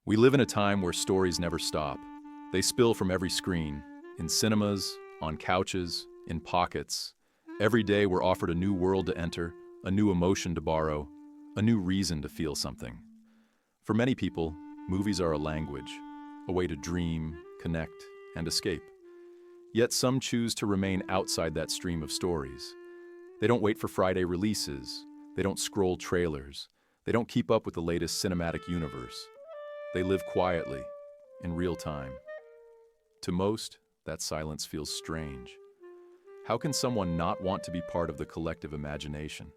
We live in a time where stories never stop. They spill from every screen, in cinemas, on couches, in pockets. Every day we're offered a new world to enter, a new emotion to borrow, a new reason to feel something. For many people, movies are a language, a way to dream, connect, and escape. Yet some choose to remain outside that stream of stories. They don't wait for Friday releases. They don't scroll trailers. They don't keep up with the latest cinematic universe. They live quietly, in real time. To most, that silence feels strange. How can someone not want to be part of the collective imagination?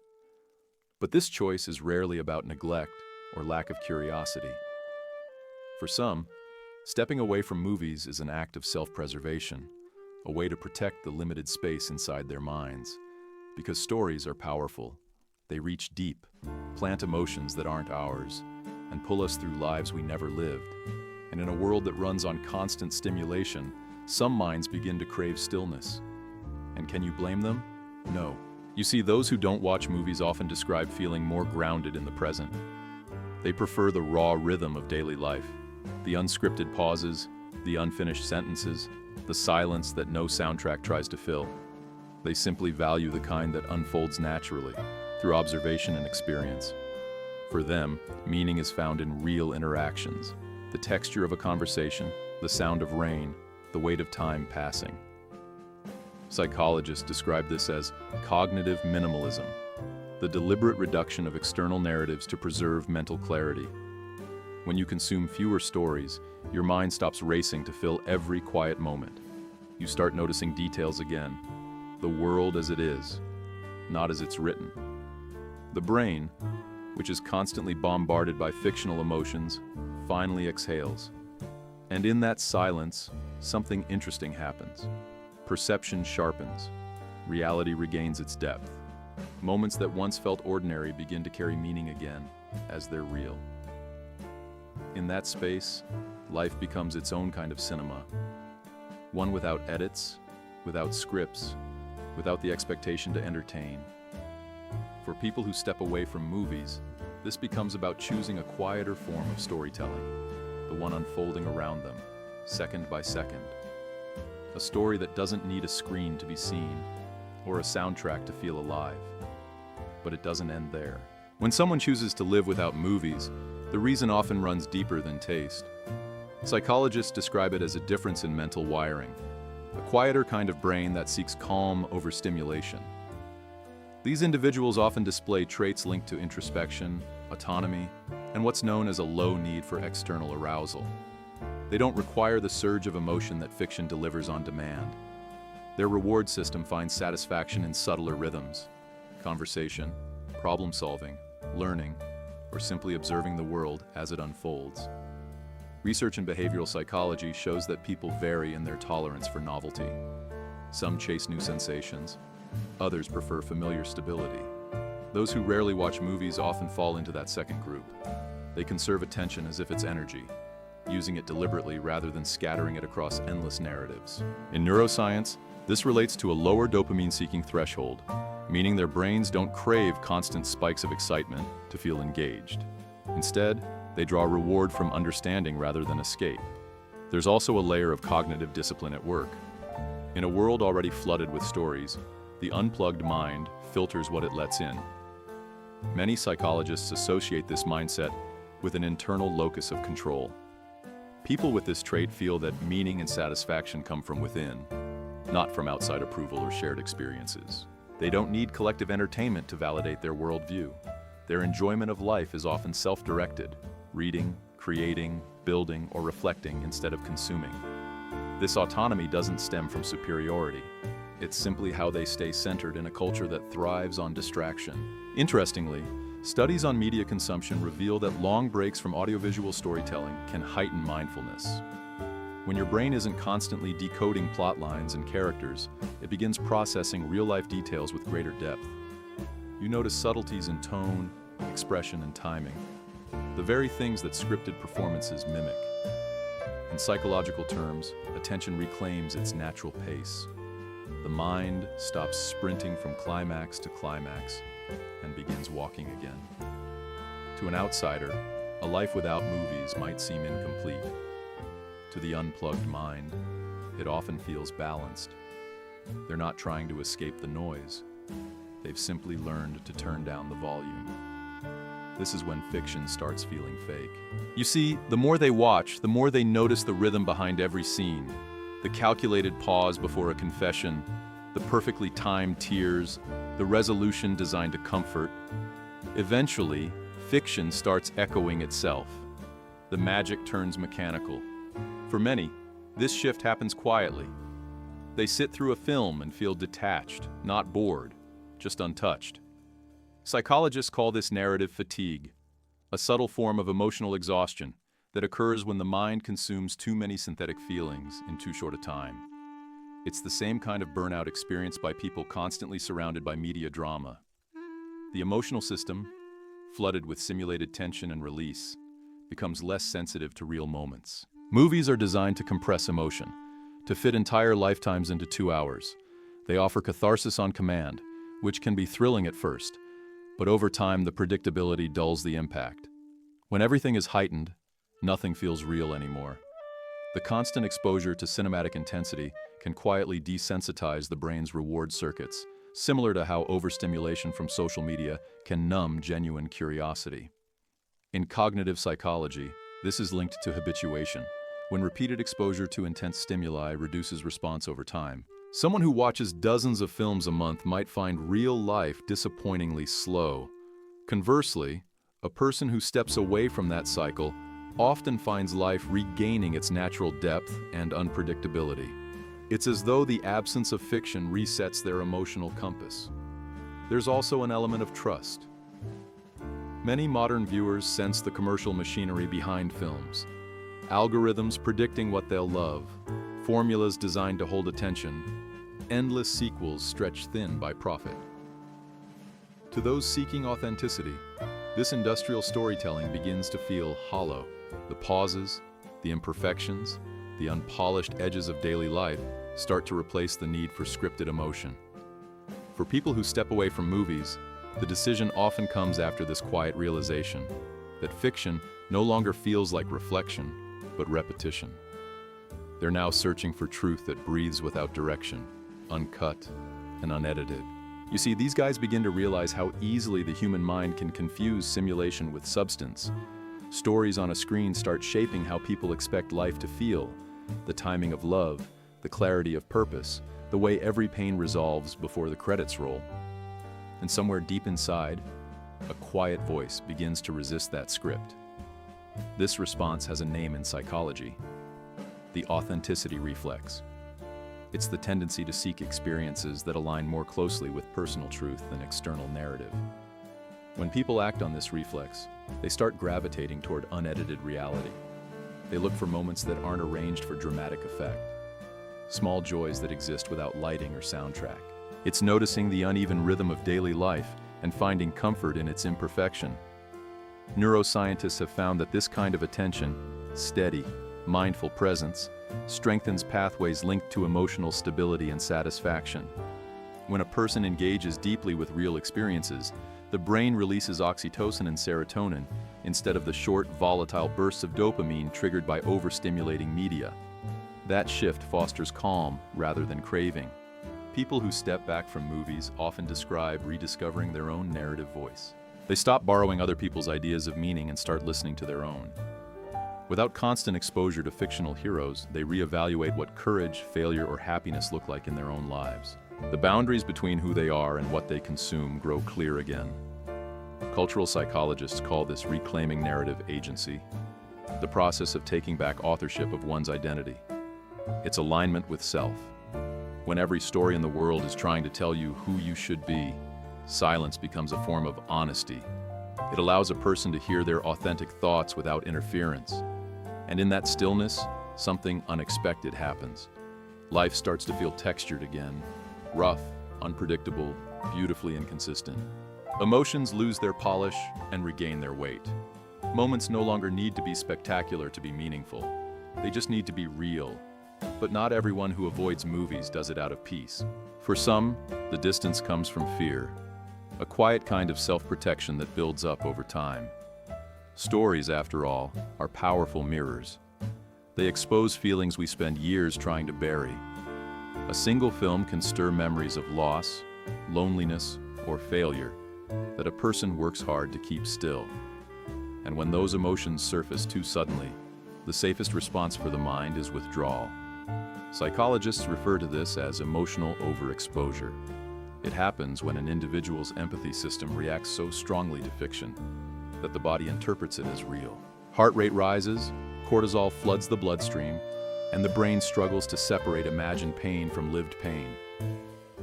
But this choice is rarely about neglect or lack of curiosity. For some, stepping away from movies is an act of self-preservation, a way to protect the limited space inside their minds. Because stories are powerful. They reach deep, plant emotions that aren't ours, and pull us through lives we never lived. And in a world that runs on constant stimulation, some minds begin to crave stillness. And can you blame them? No. You see, those who don't watch movies often describe feeling more grounded in the present. They prefer the raw rhythm of daily life, the unscripted pauses, the unfinished sentences, the silence that no soundtrack tries to fill. They simply value the kind that unfolds naturally, through observation and experience. For them, meaning is found in real interactions, the texture of a conversation, the sound of rain, the weight of time passing. Psychologists describe this as cognitive minimalism, the deliberate reduction of external narratives to preserve mental clarity. When you consume fewer stories, your mind stops racing to fill every quiet moment. You start noticing details again, the world as it is, not as it's written. The brain, which is constantly bombarded by fictional emotions, finally exhales. And in that silence, something interesting happens. Perception sharpens. Reality regains its depth. Moments that once felt ordinary begin to carry meaning again, as they're real. In that space, life becomes its own kind of cinema. One without edits, without scripts, without the expectation to entertain. For people who step away from movies, this becomes about choosing a quieter form of storytelling, the one unfolding around them, second by second. A story that doesn't need a screen to be seen, or a soundtrack to feel alive. But it doesn't end there. When someone chooses to live without movies, the reason often runs deeper than taste. Psychologists describe it as a difference in mental wiring, a quieter kind of brain that seeks calm over stimulation. These individuals often display traits linked to introspection, autonomy, and what's known as a low need for external arousal. They don't require the surge of emotion that fiction delivers on demand. Their reward system finds satisfaction in subtler rhythms: conversation, problem solving, learning, or simply observing the world as it unfolds. Research in behavioral psychology shows that people vary in their tolerance for novelty. Some chase new sensations. Others prefer familiar stability. Those who rarely watch movies often fall into that second group. They conserve attention as if it's energy, using it deliberately rather than scattering it across endless narratives. In neuroscience, this relates to a lower dopamine-seeking threshold, meaning their brains don't crave constant spikes of excitement to feel engaged. Instead, they draw reward from understanding rather than escape. There's also a layer of cognitive discipline at work. In a world already flooded with stories, the unplugged mind filters what it lets in. Many psychologists associate this mindset with an internal locus of control. People with this trait feel that meaning and satisfaction come from within, not from outside approval or shared experiences. They don't need collective entertainment to validate their worldview. Their enjoyment of life is often self-directed, reading, creating, building, or reflecting instead of consuming. This autonomy doesn't stem from superiority. It's simply how they stay centered in a culture that thrives on distraction. Interestingly, studies on media consumption reveal that long breaks from audiovisual storytelling can heighten mindfulness. When your brain isn't constantly decoding plot lines and characters, it begins processing real-life details with greater depth. You notice subtleties in tone, expression, and timing, the very things that scripted performances mimic. In psychological terms, attention reclaims its natural pace. The mind stops sprinting from climax to climax and begins walking again. To an outsider, A life without movies might seem incomplete. To the unplugged mind, it often feels balanced. They're not trying to escape the noise. They've simply learned to turn down the volume. This is when fiction starts feeling fake. You see, the more they watch, the more they notice the rhythm behind every scene. The calculated pause before a confession, the perfectly timed tears, the resolution designed to comfort. Eventually, fiction starts echoing itself. The magic turns mechanical. For many, this shift happens quietly. They sit through a film and feel detached, not bored, just untouched. Psychologists call this narrative fatigue, a subtle form of emotional exhaustion that occurs when the mind consumes too many synthetic feelings in too short a time. It's the same kind of burnout experienced by people constantly surrounded by media drama. The emotional system, flooded with simulated tension and release, becomes less sensitive to real moments. Movies are designed to compress emotion, to fit entire lifetimes into 2 hours. They offer catharsis on command, which can be thrilling at first, but over time the predictability dulls the impact. When everything is heightened, nothing feels real anymore. The constant exposure to cinematic intensity can quietly desensitize the brain's reward circuits, similar to how overstimulation from social media can numb genuine curiosity. In cognitive psychology, this is linked to habituation, when repeated exposure to intense stimuli reduces response over time. Someone who watches dozens of films a month might find real life disappointingly slow. Conversely, a person who steps away from that cycle often finds life regaining its natural depth and unpredictability. It's as though the absence of fiction resets their emotional compass. There's also an element of trust. Many modern viewers sense the commercial machinery behind films. Algorithms predicting what they'll love, formulas designed to hold attention, endless sequels stretched thin by profit. To those seeking authenticity, this industrial storytelling begins to feel hollow. The pauses, the imperfections, the unpolished edges of daily life start to replace the need for scripted emotion. For people who step away from movies, the decision often comes after this quiet realization that fiction no longer feels like reflection, but repetition. They're now searching for truth that breathes without direction, uncut and unedited. You see, these guys begin to realize how easily the human mind can confuse simulation with substance. Stories on a screen start shaping how people expect life to feel, the timing of love, the clarity of purpose, the way every pain resolves before the credits roll. And somewhere deep inside, a quiet voice begins to resist that script. This response has a name in psychology: the authenticity reflex. It's the tendency to seek experiences that align more closely with personal truth than external narrative. When people act on this reflex, they start gravitating toward unedited reality. They look for moments that aren't arranged for dramatic effect, small joys that exist without lighting or soundtrack. It's noticing the uneven rhythm of daily life and finding comfort in its imperfection. Neuroscientists have found that this kind of attention, steady, mindful presence, strengthens pathways linked to emotional stability and satisfaction. When a person engages deeply with real experiences, the brain releases oxytocin and serotonin instead of the short, volatile bursts of dopamine triggered by overstimulating media. That shift fosters calm rather than craving. People who step back from movies often describe rediscovering their own narrative voice. They stop borrowing other people's ideas of meaning and start listening to their own. Without constant exposure to fictional heroes, they reevaluate what courage, failure, or happiness look like in their own lives. The boundaries between who they are and what they consume grow clear again. Cultural psychologists call this reclaiming narrative agency, the process of taking back authorship of one's identity. It's alignment with self. When every story in the world is trying to tell you who you should be, silence becomes a form of honesty. It allows a person to hear their authentic thoughts without interference. And in that stillness, something unexpected happens. Life starts to feel textured again, rough, unpredictable, beautifully inconsistent. Emotions lose their polish and regain their weight. Moments no longer need to be spectacular to be meaningful. They just need to be real. But not everyone who avoids movies does it out of peace. For some, the distance comes from fear, a quiet kind of self-protection that builds up over time. Stories, after all, are powerful mirrors. They expose feelings we spend years trying to bury. A single film can stir memories of loss, loneliness, or failure that a person works hard to keep still. And when those emotions surface too suddenly, the safest response for the mind is withdrawal. Psychologists refer to this as emotional overexposure. It happens when an individual's empathy system reacts so strongly to fiction that the body interprets it as real. Heart rate rises, cortisol floods the bloodstream, and the brain struggles to separate imagined pain from lived pain.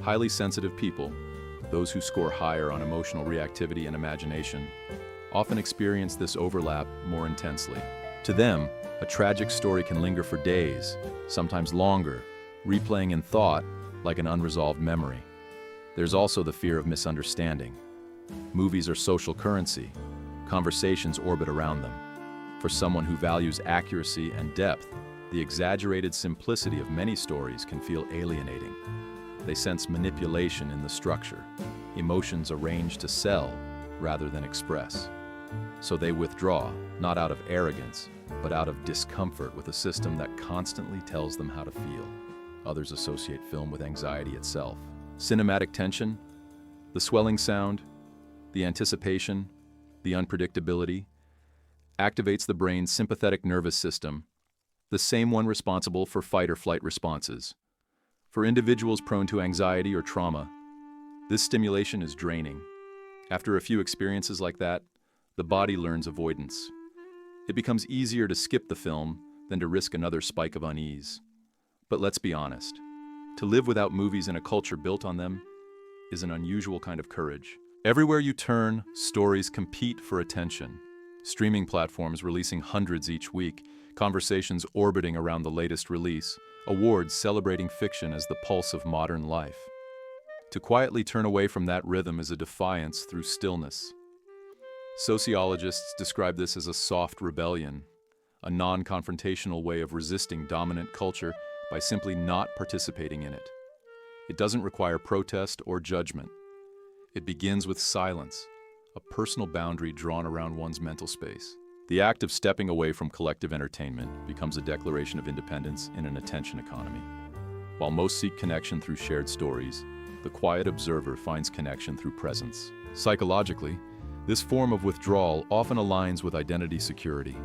Highly sensitive people, those who score higher on emotional reactivity and imagination, often experience this overlap more intensely. To them, a tragic story can linger for days, sometimes longer, replaying in thought like an unresolved memory. There's also the fear of misunderstanding. Movies are social currency. Conversations orbit around them. For someone who values accuracy and depth, the exaggerated simplicity of many stories can feel alienating. They sense manipulation in the structure, emotions arranged to sell rather than express. So they withdraw, not out of arrogance, but out of discomfort with a system that constantly tells them how to feel. Others associate film with anxiety itself. Cinematic tension, the swelling sound, the anticipation, the unpredictability, activates the brain's sympathetic nervous system, the same one responsible for fight or flight responses. For individuals prone to anxiety or trauma, this stimulation is draining. After a few experiences like that, the body learns avoidance. It becomes easier to skip the film than to risk another spike of unease. But let's be honest, to live without movies in a culture built on them is an unusual kind of courage. Everywhere you turn, stories compete for attention. Streaming platforms releasing hundreds each week, conversations orbiting around the latest release, awards celebrating fiction as the pulse of modern life. To quietly turn away from that rhythm is a defiance through stillness. Sociologists describe this as a soft rebellion, a non-confrontational way of resisting dominant culture by simply not participating in it. It doesn't require protest or judgment. It begins with silence, a personal boundary drawn around one's mental space. The act of stepping away from collective entertainment becomes a declaration of independence in an attention economy. While most seek connection through shared stories, the quiet observer finds connection through presence. Psychologically, this form of withdrawal often aligns with identity security,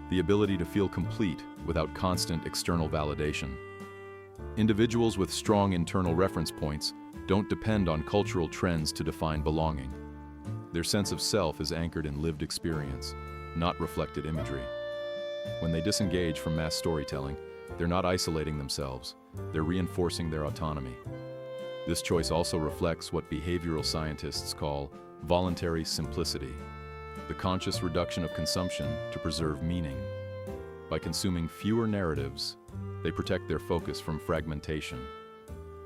the ability to feel complete without constant external validation. Individuals with strong internal reference points don't depend on cultural trends to define belonging. Their sense of self is anchored in lived experience, not reflected imagery. When they disengage from mass storytelling, they're not isolating themselves, they're reinforcing their autonomy. This choice also reflects what behavioral scientists call voluntary simplicity, the conscious reduction of consumption to preserve meaning. By consuming fewer narratives, they protect their focus from fragmentation.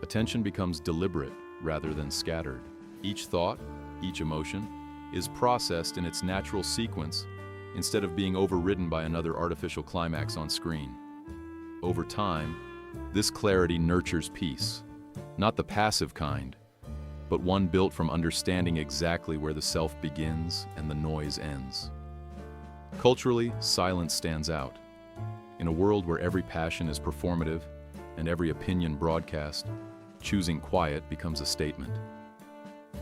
Attention becomes deliberate rather than scattered. Each thought, each emotion, is processed in its natural sequence instead of being overridden by another artificial climax on screen. Over time, this clarity nurtures peace, not the passive kind, but one built from understanding exactly where the self begins and the noise ends. Culturally, silence stands out. In a world where every passion is performative and every opinion broadcast, choosing quiet becomes a statement.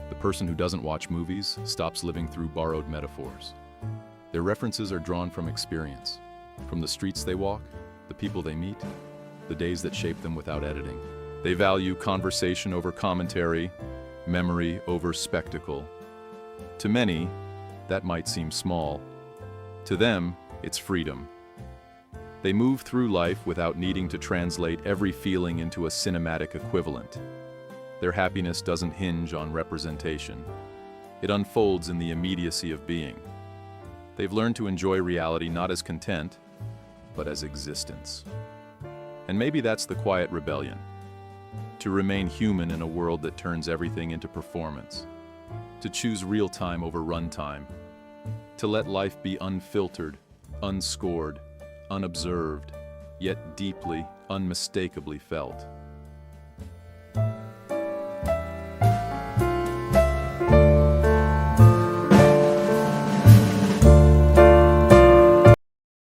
The person who doesn't watch movies stops living through borrowed metaphors. Their references are drawn from experience, from the streets they walk, the people they meet, the days that shape them without editing. They value conversation over commentary, memory over spectacle. To many, that might seem small. To them, it's freedom. They move through life without needing to translate every feeling into a cinematic equivalent. Their happiness doesn't hinge on representation. It unfolds in the immediacy of being. They've learned to enjoy reality not as content, but as existence. And maybe that's the quiet rebellion. To remain human in a world that turns everything into performance. To choose real time over runtime. To let life be unfiltered, unscored, unobserved, yet deeply, unmistakably felt.